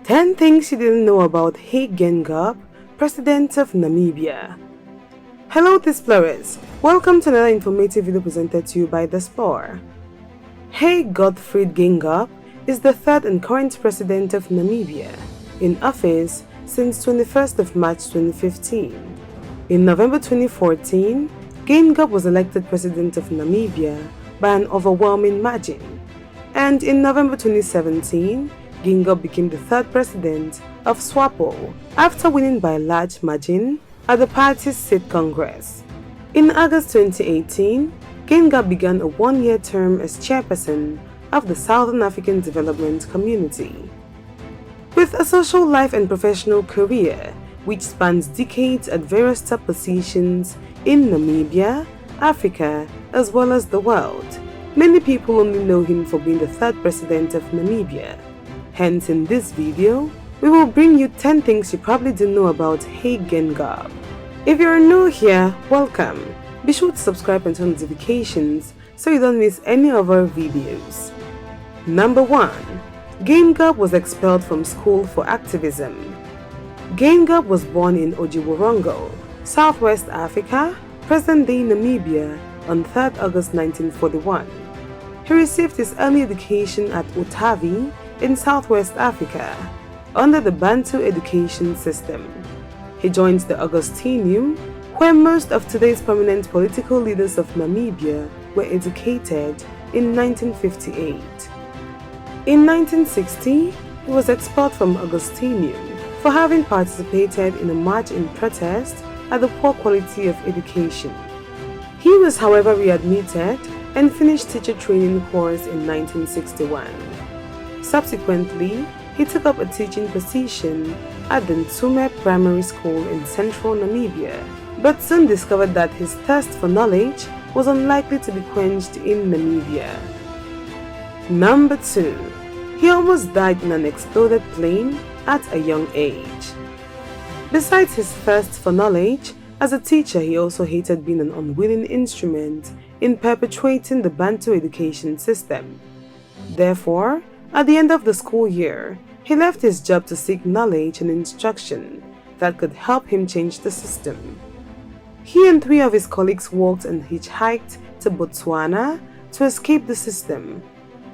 10 things you didn't know about Hage Geingob, President of Namibia. Hello Explorers, welcome to another informative video presented to you by the SWAPO. Hage Geingob is the third and current President of Namibia, in office since 21st of March 2015. In November 2014, Geingob was elected President of Namibia by an overwhelming margin, and in November 2017, Geingob became the third president of SWAPO after winning by a large margin at the party's state congress. In August 2018, Geingob began a one-year term as chairperson of the Southern African Development Community. With a social life and professional career which spans decades at various top positions in Namibia, Africa, as well as the world, many people only know him for being the third president of Namibia. Hence, in this video, we will bring you 10 things you probably didn't know about Hage Geingob. If you are new here, welcome. Be sure to subscribe and turn notifications so you don't miss any of our videos. Number 1. Geingob was expelled from school for activism. Geingob was born in Ojiworongo, Southwest Africa, present-day Namibia, on 3rd August 1941. He received his early education at Otavi in Southwest Africa, under the Bantu education system. He joined the Augustinium, where most of today's prominent political leaders of Namibia were educated, in 1958. In 1960, he was expelled from Augustinium for having participated in a march in protest at the poor quality of education. He was, however, readmitted and finished teacher training course in 1961. Subsequently, he took up a teaching position at the Ntume Primary School in central Namibia, but soon discovered that his thirst for knowledge was unlikely to be quenched in Namibia. Number 2. He almost died in an exploded plane at a young age. Besides his thirst for knowledge, as a teacher he also hated being an unwilling instrument in perpetuating the Bantu education system. Therefore, at the end of the school year, he left his job to seek knowledge and instruction that could help him change the system. He and 3 of his colleagues walked and hitchhiked to Botswana to escape the system.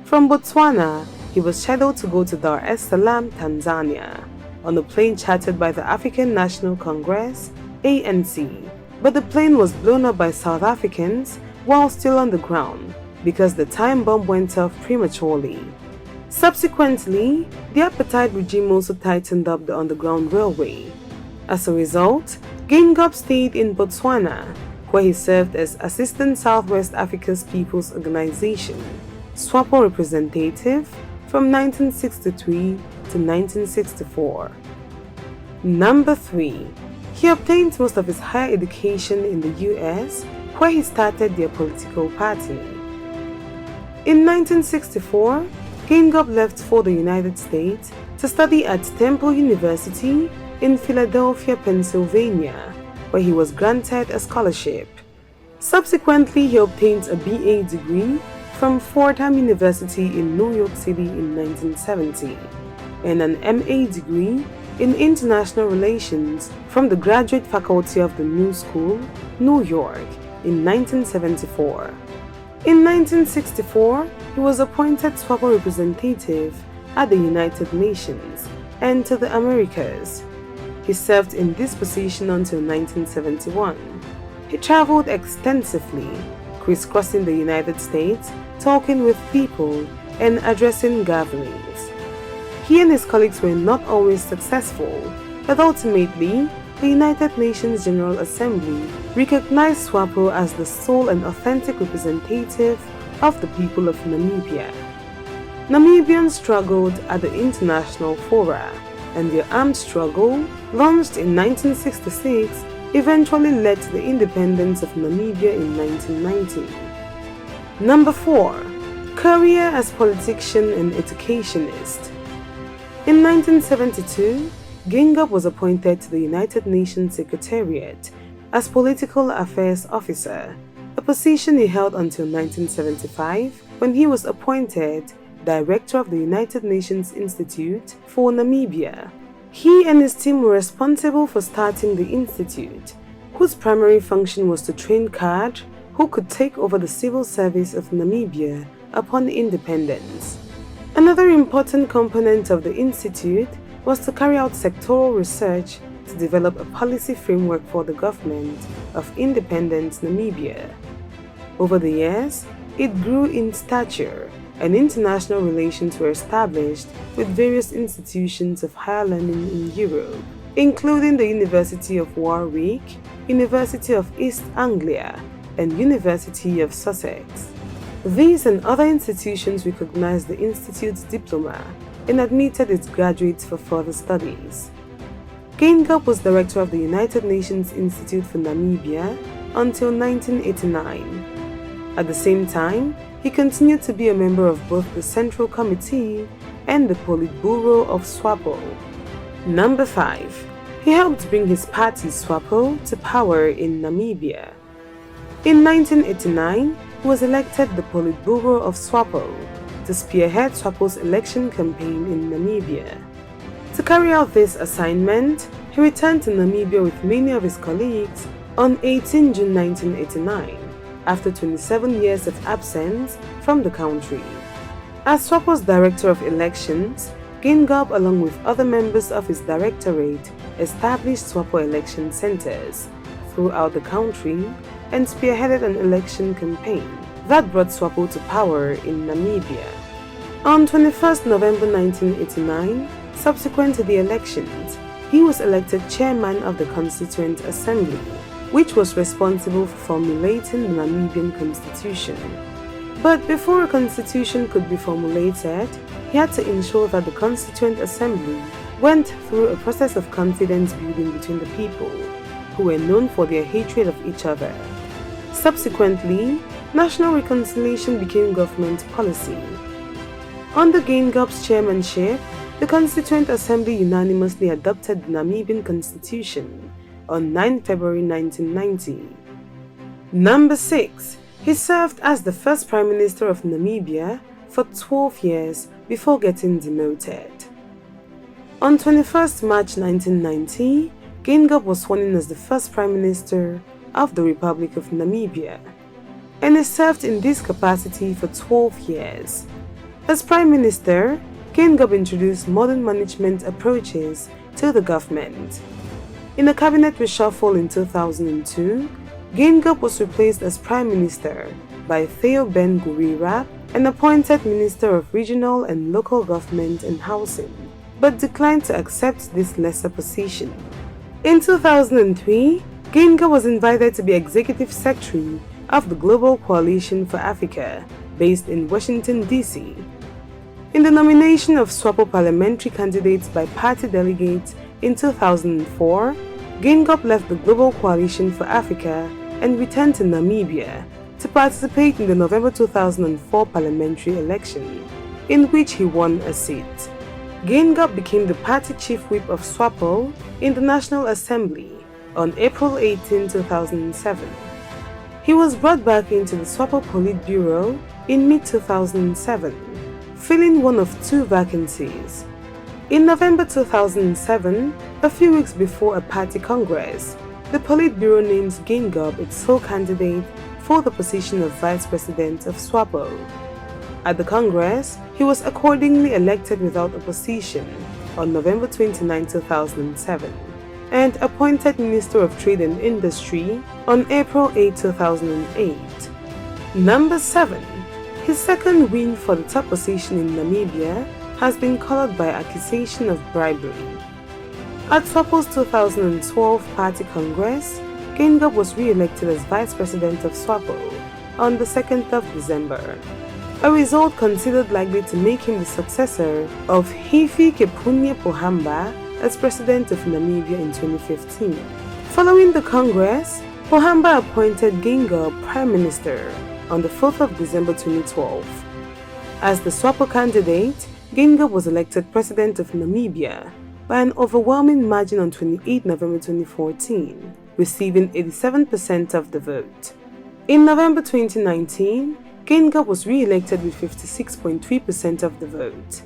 From Botswana, he was scheduled to go to Dar es Salaam, Tanzania, on a plane chartered by the African National Congress, ANC, but the plane was blown up by South Africans while still on the ground because the time bomb went off prematurely. Subsequently, the apartheid regime also tightened up the underground railway. As a result, Geingob stayed in Botswana, where he served as Assistant Southwest Africa's People's Organization, SWAPO representative from 1963 to 1964. Number 3. He obtained most of his higher education in the US, where he started their political party. In 1964, Geingob left for the United States to study at Temple University in Philadelphia, Pennsylvania, where he was granted a scholarship. Subsequently, he obtained a BA degree from Fordham University in New York City in 1970 and an MA degree in International Relations from the Graduate Faculty of the New School, New York, in 1974. In 1964, he was appointed SWAPO representative at the United Nations and to the Americas. He served in this position until 1971. He traveled extensively, crisscrossing the United States, talking with people, and addressing gatherings. He and his colleagues were not always successful, but ultimately, the United Nations General Assembly recognized SWAPO as the sole and authentic representative of the people of Namibia. Namibians struggled at the international fora, and their armed struggle, launched in 1966, eventually led to the independence of Namibia in 1990. Number 4. Career as politician and educationist. In 1972, Geingob was appointed to the United Nations Secretariat as Political Affairs Officer, a position he held until 1975 when he was appointed director of the United Nations Institute for Namibia. He and his team were responsible for starting the institute, whose primary function was to train cadres who could take over the civil service of Namibia upon independence. Another important component of the institute was to carry out sectoral research to develop a policy framework for the government of independent Namibia. Over the years, it grew in stature, and international relations were established with various institutions of higher learning in Europe, including the University of Warwick, University of East Anglia, and University of Sussex. These and other institutions recognized the institute's diploma and admitted its graduates for further studies. Geingob was director of the United Nations Institute for Namibia until 1989. At the same time, he continued to be a member of both the Central Committee and the Politburo of SWAPO. Number 5. He helped bring his party SWAPO to power in Namibia. In 1989, he was elected the Politburo of SWAPO to spearhead SWAPO's election campaign in Namibia. To carry out this assignment, he returned to Namibia with many of his colleagues on 18 June 1989, after 27 years of absence from the country. As SWAPO's Director of Elections, Geingob, along with other members of his directorate, established SWAPO election centers throughout the country and spearheaded an election campaign that brought SWAPO to power in Namibia. On 21 November 1989, subsequent to the elections, he was elected chairman of the Constituent Assembly, which was responsible for formulating the Namibian constitution. But before a constitution could be formulated, he had to ensure that the Constituent Assembly went through a process of confidence building between the people, who were known for their hatred of each other. Subsequently, national reconciliation became government policy. Under Geingob's chairmanship, the Constituent Assembly unanimously adopted the Namibian Constitution on 9 February 1990. Number 6. He served as the first Prime Minister of Namibia for 12 years before getting demoted. On 21 March 1990, Geingob was sworn in as the first Prime Minister of the Republic of Namibia, and he served in this capacity for 12 years. As Prime Minister, Geingob introduced modern management approaches to the government. In a cabinet reshuffle in 2002, Geingob was replaced as Prime Minister by Theo Ben Gurira, an appointed Minister of Regional and Local Government and Housing, but declined to accept this lesser position. In 2003, Geingob was invited to be Executive Secretary of the Global Coalition for Africa, based in Washington, D.C. In the nomination of SWAPO parliamentary candidates by party delegates in 2004, Geingob left the Global Coalition for Africa and returned to Namibia to participate in the November 2004 parliamentary election, in which he won a seat. Geingob became the party chief whip of SWAPO in the National Assembly on April 18, 2007. He was brought back into the SWAPO Politburo in mid-2007, filling one of 2 vacancies. In November 2007, a few weeks before a party congress, the Politburo names Geingob its sole candidate for the position of Vice President of SWAPO. At the Congress, he was accordingly elected without opposition on November 29, 2007, and appointed Minister of Trade and Industry on April 8, 2008. Number 7. His second win for the top position in Namibia has been colored by accusation of bribery. At SWAPO's 2012 Party Congress, Geingob was re-elected as Vice President of SWAPO on the 2nd of December, a result considered likely to make him the successor of Hifikepunye Pohamba as President of Namibia in 2015. Following the Congress, Pohamba appointed Geingob Prime Minister on the 4th of December 2012. As the SWAPO candidate, Geingob was elected President of Namibia by an overwhelming margin on 28 November 2014, receiving 87% of the vote. In November 2019, Geingob was re-elected with 56.3% of the vote.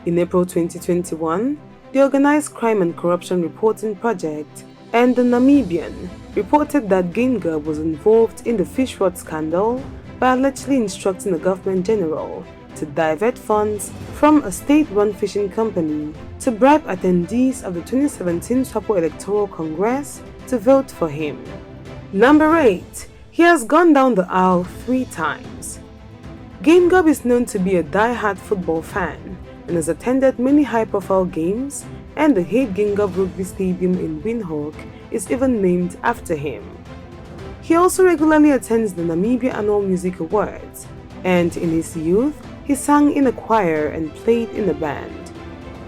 In April 2021, the Organized Crime and Corruption Reporting Project and the Namibian reported that Geingob was involved in the fish rot scandal by allegedly instructing the government general to divert funds from a state-run fishing company to bribe attendees of the 2017 SWAPO Electoral Congress to vote for him. Number 8. He has gone down the aisle 3 times. Geingob is known to be a die-hard football fan and has attended many high-profile games, and the Hage Geingob Rugby Stadium in Windhoek is even named after him. He also regularly attends the Namibia Annual Music Awards, and in his youth, he sang in a choir and played in a band.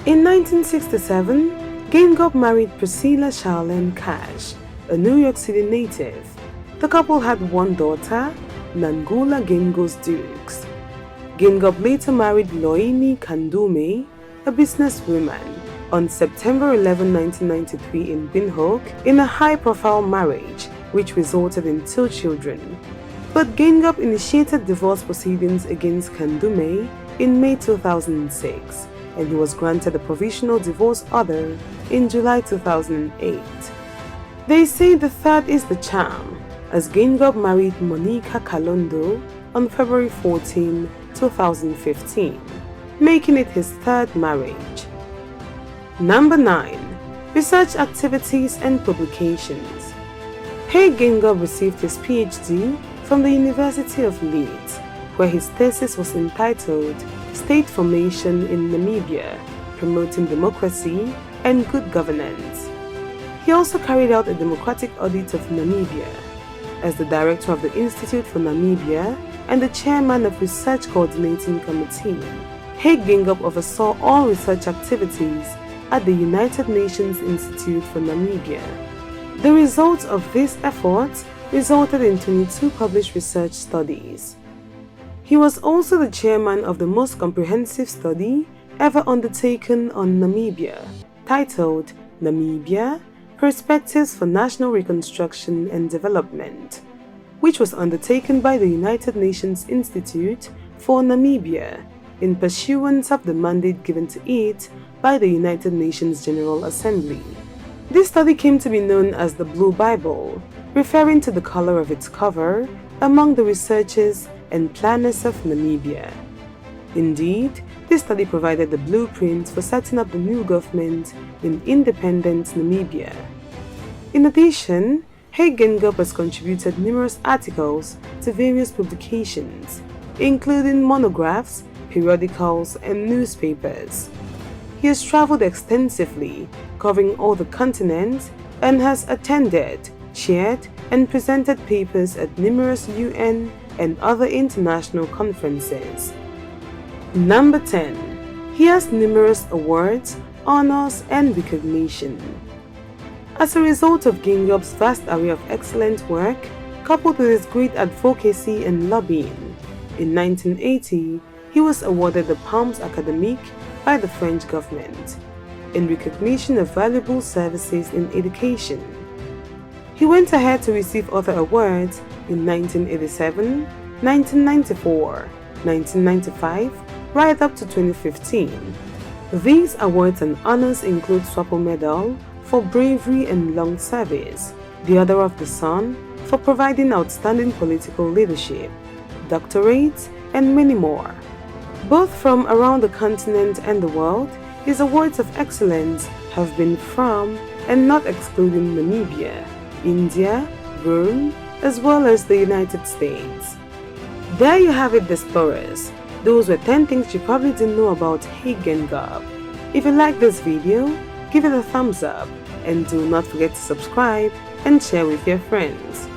In 1967, Geingob married Priscilla Charlene Cash, a New York City native. The couple had one daughter, Nangula Gengos Dukes. Geingob later married Loini Kandume, a businesswoman, on September 11, 1993 in Windhoek in a high-profile marriage which resulted in 2 children. But Geingob initiated divorce proceedings against Kandume in May 2006, and he was granted a provisional divorce order in July 2008. They say the third is the charm, as Geingob married Monica Kalondo on February 14, 2015, making it his 3rd marriage. Number 9. Research activities and publications. Hage Geingob received his PhD from the University of Leeds, where his thesis was entitled State Formation in Namibia, Promoting Democracy and Good Governance. He also carried out a democratic audit of Namibia. As the director of the Institute for Namibia and the chairman of Research Coordinating Committee, Hage Geingob oversaw all research activities at the United Nations Institute for Namibia. The results of these efforts resulted in 22 published research studies. He was also the chairman of the most comprehensive study ever undertaken on Namibia, titled Namibia: Perspectives for National Reconstruction and Development, which was undertaken by the United Nations Institute for Namibia in pursuance of the mandate given to it by the United Nations General Assembly. This study came to be known as the Blue Bible, referring to the color of its cover among the researchers and planners of Namibia. Indeed, this study provided the blueprint for setting up the new government in independent Namibia. In addition, Hage Geingob has contributed numerous articles to various publications, including monographs, periodicals, and newspapers. He has traveled extensively, covering all the continents, and has attended, chaired, and presented papers at numerous UN and other international conferences. Number 10. He has numerous awards, honors, and recognition. As a result of Geingob's vast array of excellent work, coupled with his great advocacy and lobbying, in 1980, he was awarded the Palmes Académiques by the French government, in recognition of valuable services in education. He went ahead to receive other awards in 1987, 1994, 1995, right up to 2015. These awards and honors include SWAPO Medal for bravery and long service, the Order of the Sun for providing outstanding political leadership, doctorates, and many more. Both from around the continent and the world, his awards of excellence have been from and not excluding Namibia, India, Rome, as well as the United States. There you have it, explorers. Those were 10 things you probably didn't know about Hage Geingob. If you like this video, give it a thumbs up and do not forget to subscribe and share with your friends.